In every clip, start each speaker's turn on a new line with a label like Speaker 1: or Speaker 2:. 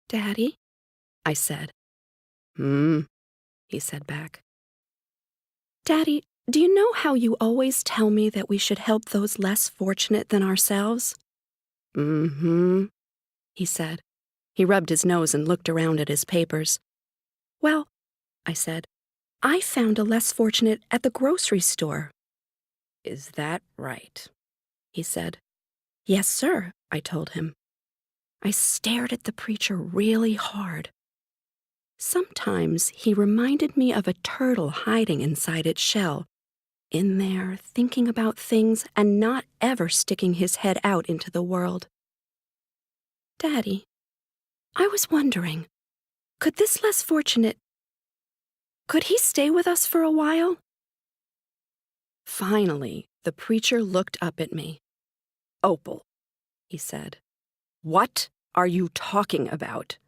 Speaker 1: Daddy, I said. He said back. Daddy, do you know how you always tell me that we should help those less fortunate than ourselves? He said. He rubbed his nose and looked around at his papers. Well, I said, I found a less fortunate at the grocery store. Is that right? He said. Yes, sir, I told him. I stared at the preacher really hard. Sometimes he reminded me of a turtle hiding inside its shell, in there thinking about things and not ever sticking his head out into the world. Daddy, I was wondering, could this less fortunate, could he stay with us for a while? Finally, the preacher looked up at me. Opal, he said, what are you talking about?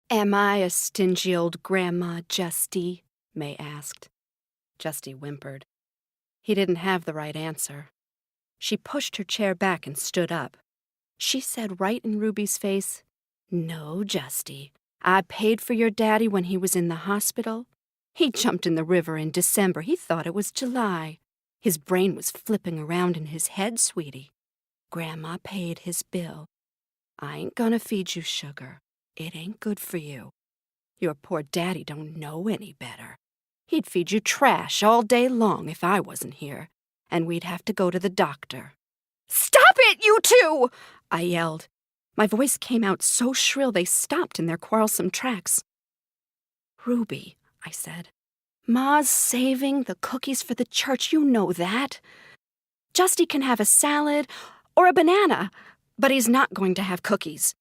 Speaker 1: Am I a stingy old grandma, Justy? May asked. Justy whimpered. He didn't have the right answer. She pushed her chair back and stood up. She said right in Ruby's face, No, Justy, I paid for your daddy when he was in the hospital. He jumped in the river in December. He thought it was July. His brain was flipping around in his head, sweetie. Grandma paid his bill. I ain't gonna feed you sugar. It ain't good for you. Your poor daddy don't know any better. He'd feed you trash all day long if I wasn't here, and we'd have to go to the doctor. Stop it, you two! I yelled. My voice came out so shrill they stopped in their quarrelsome tracks. Ruby, I said, Ma's saving the cookies for the church, you know that. Justy can have a salad or a banana, but he's not going to have cookies.